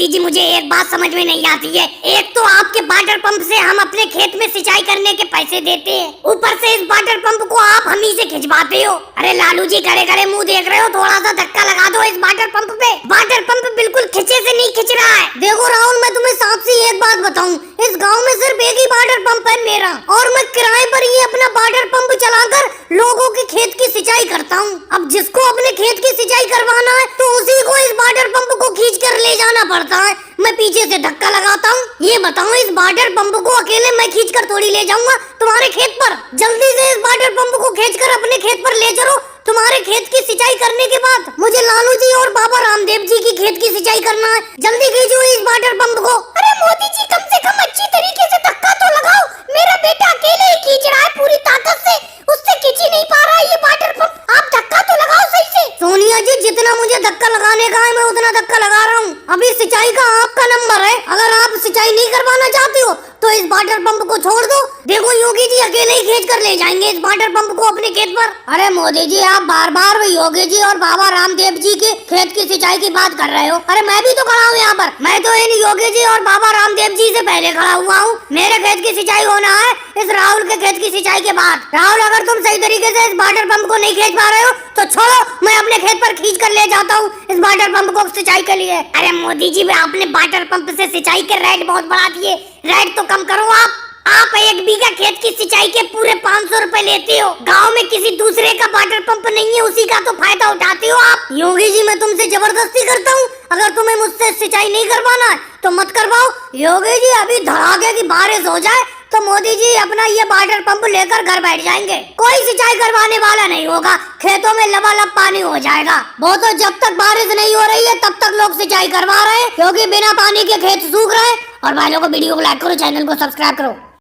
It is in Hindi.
मोदी जी मुझे एक बात समझ में नहीं आती है। एक तो आपके वाटर पंप से हम अपने खेत में सिंचाई करने के पैसे देते हैं, ऊपर से इस वाटर पंप को आप हम ही से खिंचवाते हो। अरे लालू जी खड़े खड़े मुंह देख रहे हो, थोड़ा सा धक्का लगा दो इस वाटर पंप पे। वाटर पंप बिल्कुल खिंचे से नहीं खिंच रहा है। देखो राहुल, मैं तुम्हें साफ सी एक बात बताऊं, इस गाँव में सिर्फ एक ही वाटर पंप है मेरा, और मैं किराए पर ये अपना वाटर पंप चलाकर लोगों के खेत की सिंचाई करता हूँ। अब जिसको अपने खेत की सिंचाई करवाना है तो उसी को इस वाटर पंप को खींच कर ले जाना पड़ता है। मैं पीछे से धक्का लगाता हूँ। ये बताओ, इस वाटर पंप को अकेले मैं खींच कर थोड़ी ले जाऊंगा तुम्हारे खेत पर। जल्दी से इस वाटर पंप को खींच कर अपने खेत पर ले चलो। तुम्हारे खेत की सिंचाई करने के बाद मुझे लालू जी और बाबा रामदेव जी की खेत की सिंचाई करना है। जल्दी खींचो इस वाटर पंप को। अरे मोदी जी, कम से कम अच्छी तरीके से धक्का तो लगाओ। मेरा बेटा अकेले ही खींच रहा है पूरी ताकत से, उससे खींच ही नहीं पा रहा है ये वाटर पंप। आप धक्का तो लगाओ सही से। सोनिया जी, जितना मुझे धक्का लगाने का है मैं उतना धक्का लगा रहा हूँ। अभी सिंचाई का आपका नंबर है। अगर आप सिंचाई नहीं करवाना चाहते हो तो इस वाटर पंप को छोड़ दो। देखो योगी जी अकेले ही खींच कर ले जाएंगे इस वाटर पंप को अपने खेत पर। अरे मोदी जी, आप बार बार योगी जी और बाबा रामदेव जी के खेत की सिंचाई की बात कर रहे हो। अरे मैं भी तो खड़ा हूँ यहाँ पर। मैं तो इन योगी जी और बाबा रामदेव जी से पहले खड़ा हुआ हूँ। मेरे खेत की सिंचाई होना है इस राहुल के खेत की सिंचाई के बाद। राहुल, अगर तुम सही तरीके से इस वाटर पंप को नहीं खींच पा रहे हो तो छोड़ो, मैं अपने खेत पर खींच कर ले जाता हूँ इस वाटर पंप को सिंचाई के लिए। अरे मोदी जी, आपने वाटर पंप से सिंचाई के रेट बहुत बढ़ा दिए। रेट तो कम करो आप 1 बीघा खेत की सिंचाई के पूरे 500 रुपए लेते हो। गांव में किसी दूसरे का वाटर पंप नहीं है, उसी का तो फायदा उठाते हो आप। योगी जी, मैं तुमसे जबरदस्ती करता हूँ। अगर तुम्हें मुझसे सिंचाई नहीं करवाना है तो मत करवाओ। योगी जी, अभी धड़ाके की बारिश हो जाए तो मोदी जी अपना ये वाटर पंप लेकर घर बैठ जाएंगे। कोई सिंचाई करवाने वाला नहीं होगा, खेतों में लबालब पानी हो जाएगा। वो तो जब तक बारिश नहीं हो रही है तब तक लोग सिंचाई करवा रहे हैं, क्योंकि बिना पानी के खेत सूख रहे हैं। और भाइयों को वीडियो को लाइक करो, चैनल को सब्सक्राइब करो।